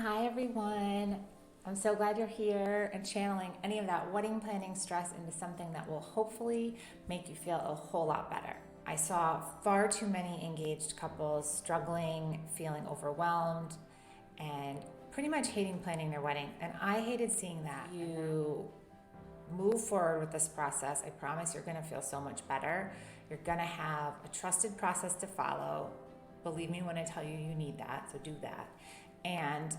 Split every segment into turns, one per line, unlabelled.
Hi everyone. I'm so glad you're here and channeling any of that wedding planning stress into something that will hopefully make you feel a whole lot better. I saw far too many engaged couples struggling, feeling overwhelmed, and pretty much hating planning their wedding. And I hated seeing that. You move forward with this process. I promise you're going to feel so much better. You're going to have a trusted process to follow. Believe me when I tell you you need that, so do that. And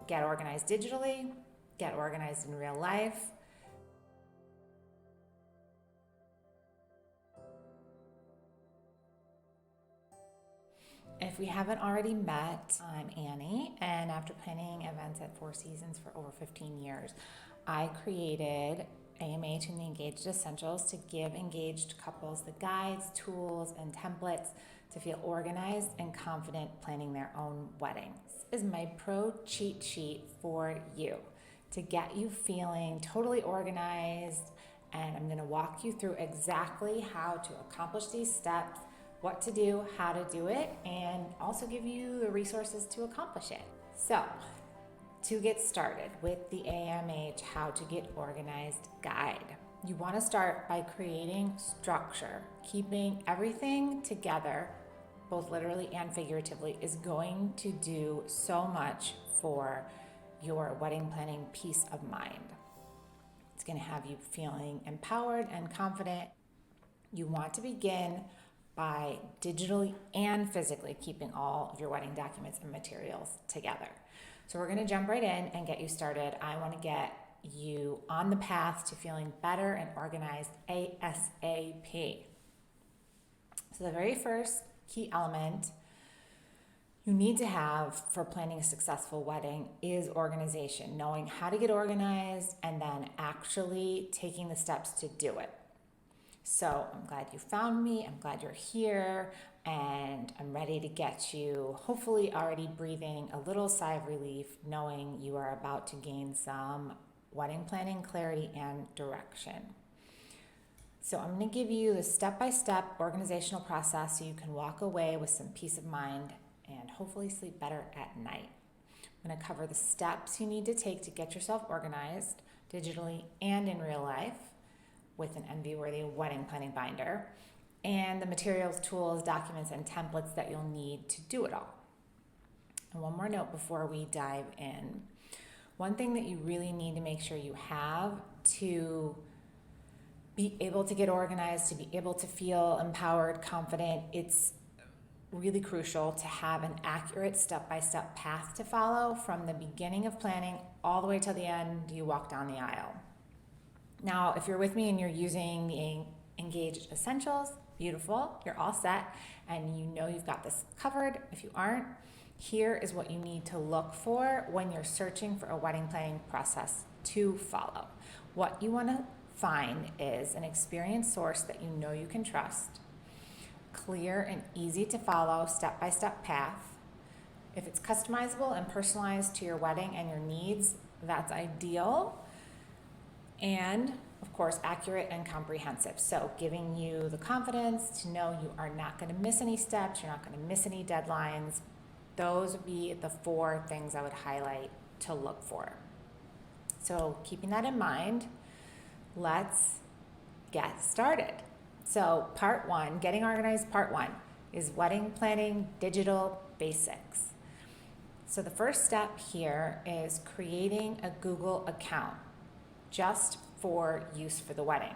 get organized digitally, get organized in real life. If we haven't already met, I'm Annie, and after planning events at Four Seasons for over 15 years, I created AMH and the Engaged Essentials to give engaged couples the guides, tools, and templates to feel organized and confident planning their own weddings. This is my pro cheat sheet for you to get you feeling totally organized, and I'm going to walk you through exactly how to accomplish these steps, what to do, how to do it, and also give you the resources to accomplish it. So, to get started with the AMH How to Get Organized guide, you want to start by creating structure. Keeping everything together, both literally and figuratively, is going to do so much for your wedding planning peace of mind. It's going to have you feeling empowered and confident. You want to begin by digitally and physically keeping all of your wedding documents and materials together. So we're going to jump right in and get you started. I want to get you on the path to feeling better and organized ASAP. So the very first key element you need to have for planning a successful wedding is organization, knowing how to get organized and then actually taking the steps to do it. So I'm glad you found me, I'm glad you're here, and I'm ready to get you hopefully already breathing a little sigh of relief, knowing you are about to gain some wedding planning clarity and direction. So I'm going to give you the step-by-step organizational process so you can walk away with some peace of mind and hopefully sleep better at night. I'm going to cover the steps you need to take to get yourself organized digitally and in real life with an envy-worthy wedding planning binder, and the materials, tools, documents, and templates that you'll need to do it all. And one more note before we dive in. One thing that you really need to make sure you have to be able to get organized, to be able to feel empowered, confident, it's really crucial to have an accurate step-by-step path to follow from the beginning of planning all the way till the end you walk down the aisle. Now, if you're with me and you're using the Engaged Essentials, beautiful, you're all set, and you know you've got this covered. If you aren't, here is what you need to look for when you're searching for a wedding planning process to follow. What you want to find is an experienced source that you know you can trust, clear and easy to follow step-by-step path. If it's customizable and personalized to your wedding and your needs, that's ideal. And of course, accurate and comprehensive. So giving you the confidence to know you are not going to miss any steps, you're not going to miss any deadlines. Those would be the 4 things I would highlight to look for. So keeping that in mind, let's get started. So part 1, getting organized, part 1 is wedding planning digital basics. So the first step here is creating a Google account just for use for the wedding.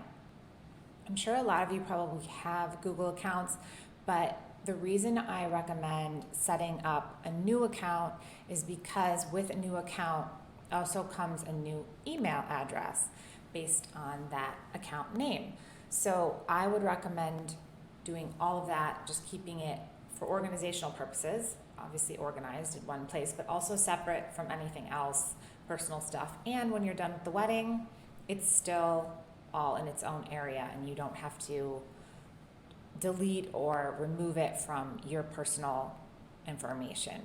I'm sure a lot of you probably have Google accounts, but the reason I recommend setting up a new account is because with a new account also comes a new email address based on that account name. So I would recommend doing all of that, just keeping it for organizational purposes, obviously organized in one place, but also separate from anything else, personal stuff. And when you're done with the wedding, it's still all in its own area and you don't have to delete or remove it from your personal information.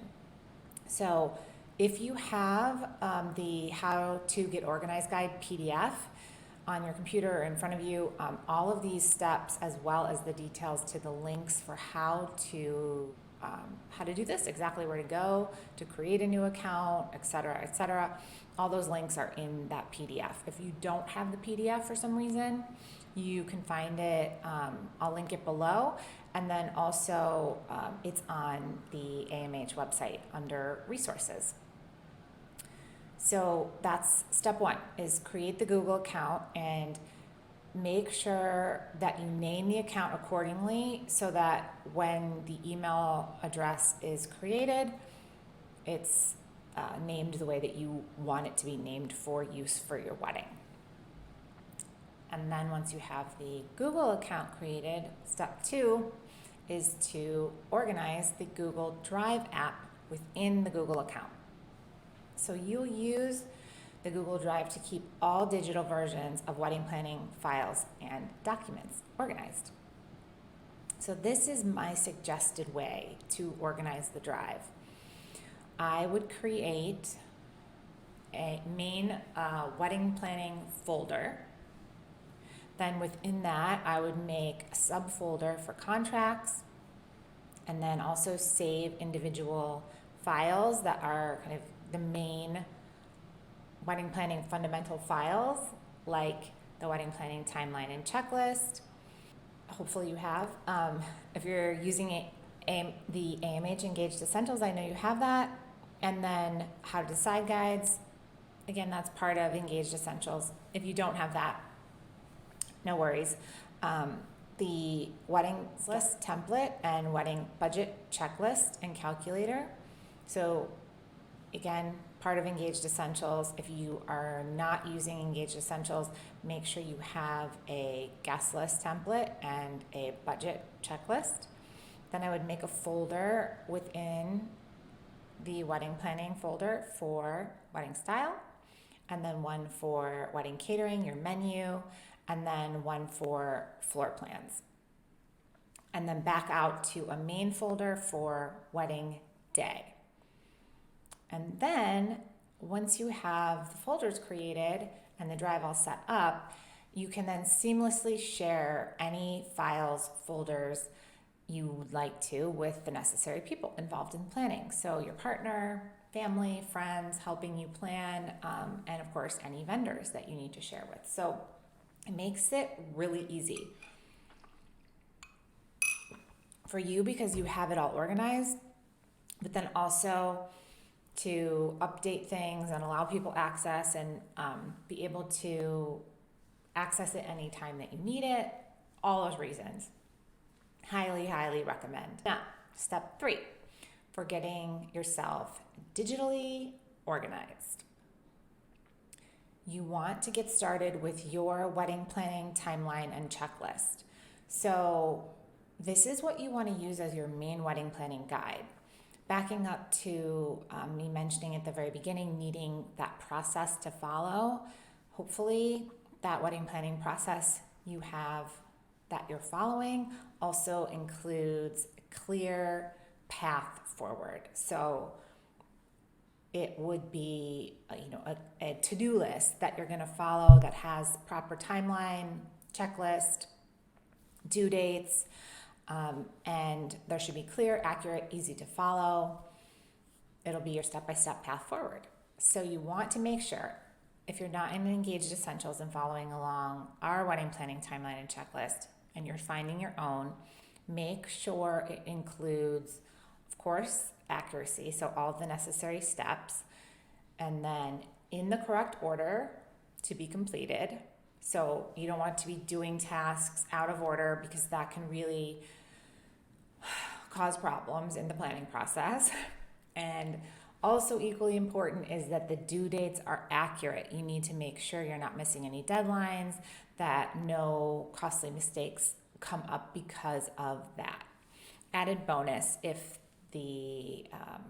So if you have the How to Get Organized Guide PDF on your computer or in front of you, all of these steps as well as the details to the links for how to how to do this, exactly where to go to create a new account, etc., etc. All those links are in that PDF. If you don't have the PDF for some reason, you can find it. I'll link it below. And then also, it's on the AMH website under resources. So that's step one, is create the Google account and make sure that you name the account accordingly so that when the email address is created, it's named the way that you want it to be named for use for your wedding. And then once you have the Google account created, step two is to organize the Google Drive app within the Google account. So you'll use the Google Drive to keep all digital versions of wedding planning files and documents organized. So this is my suggested way to organize the Drive. I would create a main wedding planning folder. Then within that, I would make a subfolder for contracts, and then also save individual files that are kind of the main wedding planning fundamental files, like the wedding planning timeline and checklist. Hopefully you have. If you're using the AMH Engaged Essentials, I know you have that. And then how to decide guides. Again, that's part of Engaged Essentials. If you don't have that, no worries. The wedding list template and wedding budget checklist and calculator. So again, part of Engaged Essentials. If you are not using Engaged Essentials, make sure you have a guest list template and a budget checklist. Then I would make a folder within the wedding planning folder for wedding style, and then one for wedding catering, your menu, and then one for floor plans. And then back out to a main folder for wedding day. And then once you have the folders created and the Drive all set up, you can then seamlessly share any files, folders you would like to with the necessary people involved in planning. So your partner, family, friends helping you plan, and of course any vendors that you need to share with. So it makes it really easy for you because you have it all organized, but then also to update things and allow people access and be able to access it anytime that you need it. All those reasons. Highly, highly recommend. Now, step three, for getting yourself digitally organized. You want to get started with your wedding planning timeline and checklist. So this is what you want to use as your main wedding planning guide. Backing up to me mentioning at the very beginning, needing that process to follow. Hopefully that wedding planning process you have that you're following also includes a clear path forward. So it would be a to-do list that you're going to follow that has proper timeline, checklist, due dates, and there should be clear, accurate, easy to follow. It'll be your step-by-step path forward. So you want to make sure, if you're not in Engaged Essentials and following along our wedding planning timeline and checklist, and you're finding your own, make sure it includes, of course, accuracy, so all the necessary steps, and then in the correct order to be completed. So you don't want to be doing tasks out of order because that can really cause problems in the planning process. And also equally important is that the due dates are accurate. You need to make sure you're not missing any deadlines, that no costly mistakes come up because of that. Added bonus, if the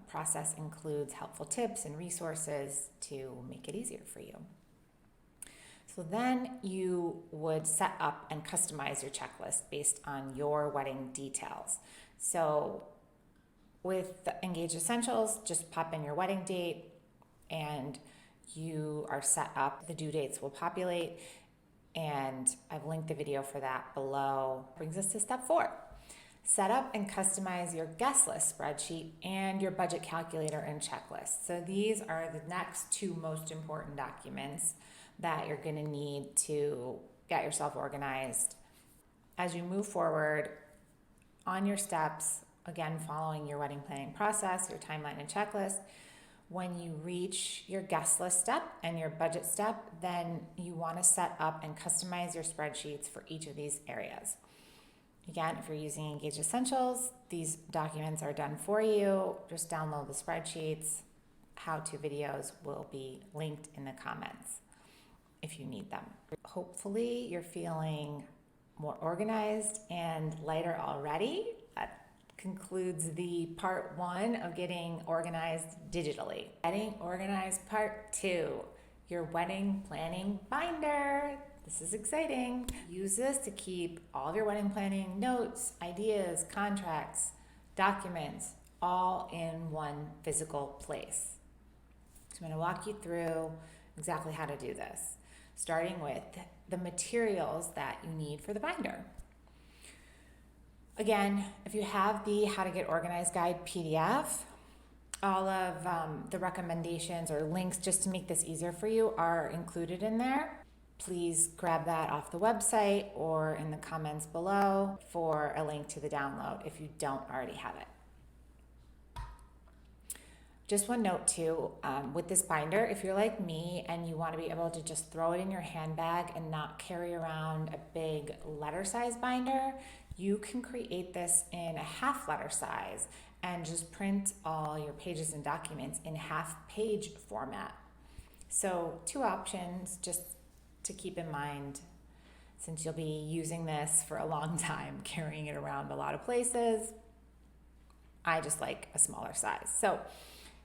process includes helpful tips and resources to make it easier for you. So then you would set up and customize your checklist based on your wedding details. So with the Engaged Essentials, just pop in your wedding date and you are set up. The due dates will populate, and I've linked the video for that below. Brings us to step four. Set up and customize your guest list spreadsheet and your budget calculator and checklist. So these are the next two most important documents that you're going to need to get yourself organized. As you move forward on your steps, again, following your wedding planning process, your timeline and checklist, when you reach your guest list step and your budget step, then you want to set up and customize your spreadsheets for each of these areas. Again, if you're using Engaged Essentials, these documents are done for you. Just download the spreadsheets. How-to videos will be linked in the comments if you need them. Hopefully you're feeling more organized and lighter already. That concludes the part 1 of getting organized digitally. Getting organized part 2, your wedding planning binder. This is exciting. Use this to keep all of your wedding planning notes, ideas, contracts, documents, all in one physical place. So I'm going to walk you through exactly how to do this, starting with the materials that you need for the binder. Again, if you have the How to Get Organized Guide PDF, all of the recommendations or links just to make this easier for you are included in there. Please grab that off the website or in the comments below for a link to the download if you don't already have it. Just one note too, with this binder, if you're like me and you want to be able to just throw it in your handbag and not carry around a big letter size binder, you can create this in a half letter size and just print all your pages and documents in half page format. So 2 options just to keep in mind, since you'll be using this for a long time, carrying it around a lot of places. I just like a smaller size. So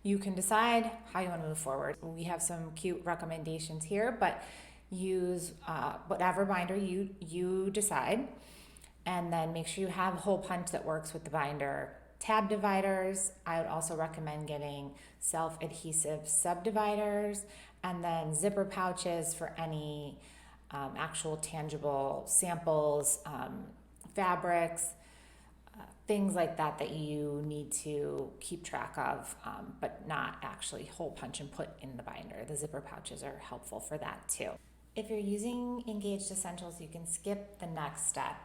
you can decide how you want to move forward. We have some cute recommendations here, but use whatever binder you decide, and then make sure you have a hole punch that works with the binder. Tab dividers, I would also recommend getting self-adhesive subdividers, and then zipper pouches for any actual tangible samples, fabrics, things like that that you need to keep track of, but not actually hole punch and put in the binder. The zipper pouches are helpful for that too. If you're using Engaged Essentials, you can skip the next step,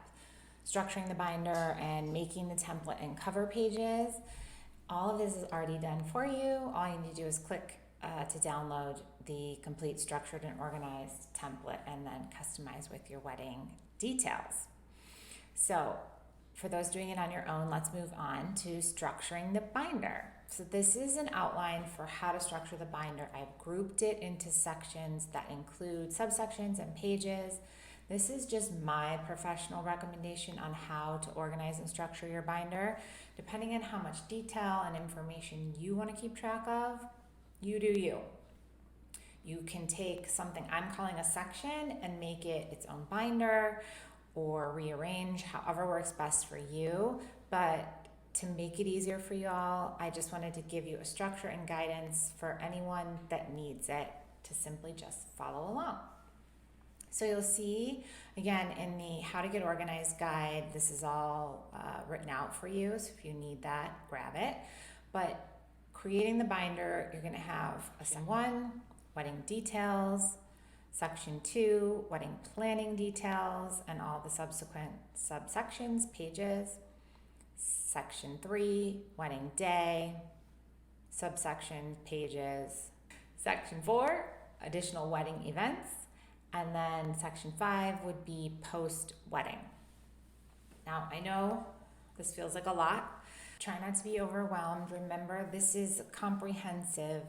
structuring the binder and making the template and cover pages. All of this is already done for you. All you need to do is click to download the complete structured and organized template and then customize with your wedding details. So for those doing it on your own, let's move on to structuring the binder. So this is an outline for how to structure the binder. I've grouped it into sections that include subsections and pages. This is just my professional recommendation on how to organize and structure your binder. Depending on how much detail and information you want to keep track of, you do you. You can take something I'm calling a section and make it its own binder, or rearrange however works best for you. But to make it easier for you all, I just wanted to give you a structure and guidance for anyone that needs it to simply just follow along. So you'll see, again, in the How to Get Organized guide, this is all written out for you. So if you need that, grab it. But creating the binder, you're going to have a section 1, wedding details, section 2, wedding planning details, and all the subsequent subsections, pages, section 3, wedding day, subsection pages, section 4, additional wedding events, and then section 5 would be post-wedding. Now, I know this feels like a lot. Try not to be overwhelmed. Remember, this is a comprehensive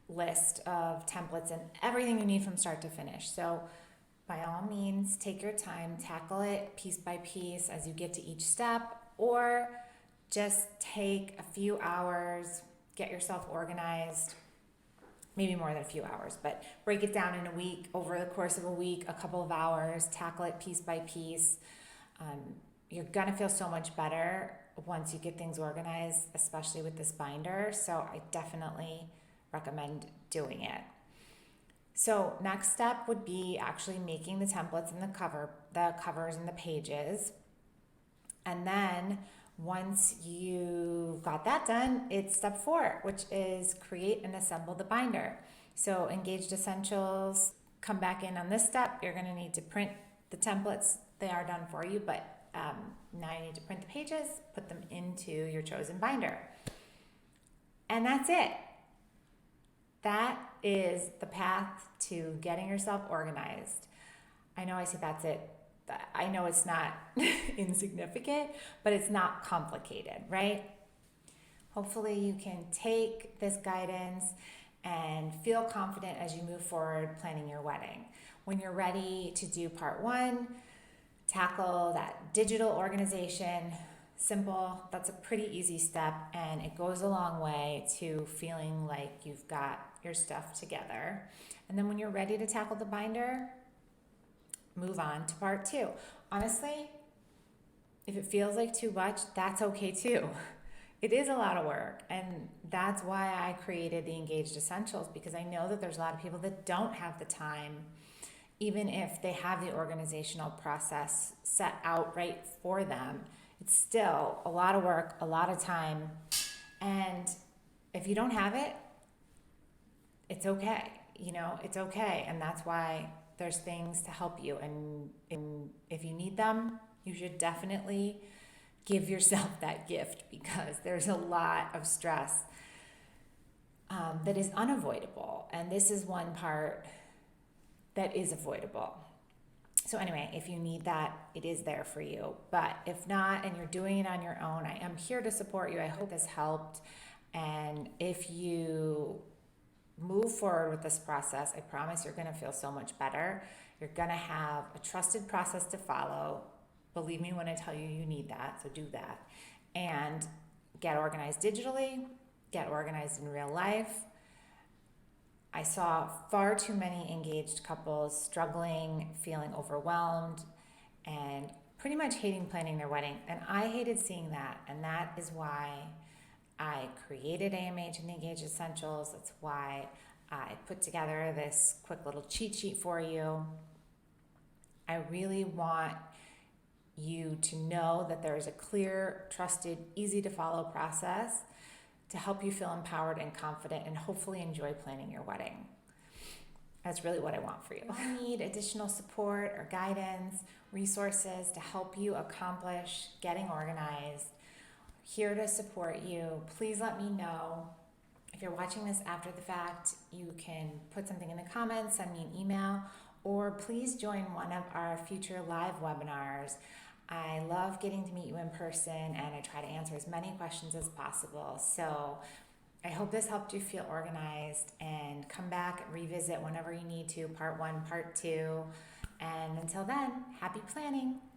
list of templates and everything you need from start to finish. So by all means, take your time, tackle it piece by piece as you get to each step, or just take a few hours, get yourself organized, maybe more than a few hours, but break it down in a week, over the course of a week, a couple of hours, tackle it piece by piece. You're gonna feel so much better once you get things organized, especially with this binder. So I definitely recommend doing it. So next step would be actually making the templates and the covers and the pages. And then once you've got that done, it's step 4, which is create and assemble the binder. So Engaged Essentials, come back in on this step. You're going to need to print the templates. They are done for you, but now you need to print the pages, put them into your chosen binder. And that's it. That is the path to getting yourself organized. I know I say that's it. I know it's not insignificant, but it's not complicated, right? Hopefully you can take this guidance and feel confident as you move forward planning your wedding. When you're ready to do part 1, tackle that digital organization. Simple, that's a pretty easy step, and it goes a long way to feeling like you've got your stuff together. And then when you're ready to tackle the binder, move on to part 2. Honestly, if it feels like too much, that's okay too. It is a lot of work, and that's why I created the Engaged Essentials, because I know that there's a lot of people that don't have the time, even if they have the organizational process set out right for them. It's still a lot of work, a lot of time, and if you don't have it, it's okay. It's okay, and that's why there's things to help you, and if you need them, you should definitely give yourself that gift, because there's a lot of stress that is unavoidable, and this is one part that is avoidable. So anyway, if you need that, it is there for you. But if not, and you're doing it on your own, I am here to support you. I hope this helped. And if you move forward with this process, I promise you're going to feel so much better. You're going to have a trusted process to follow. Believe me when I tell you you need that, so do that. And get organized digitally, get organized in real life. I saw far too many engaged couples struggling, feeling overwhelmed, and pretty much hating planning their wedding. And I hated seeing that, and that is why I created AMH and the Engaged Essentials. That's why I put together this quick little cheat sheet for you. I really want you to know that there is a clear, trusted, easy to follow process to help you feel empowered and confident and hopefully enjoy planning your wedding. That's really what I want for you. If you need additional support or guidance, resources to help you accomplish getting organized, here to support you. Please let me know. If you're watching this after the fact, you can put something in the comments, send me an email, or please join one of our future live webinars. I love getting to meet you in person, and I try to answer as many questions as possible. So I hope this helped you feel organized, and come back, revisit whenever you need to, part 1, part 2. And until then, happy planning.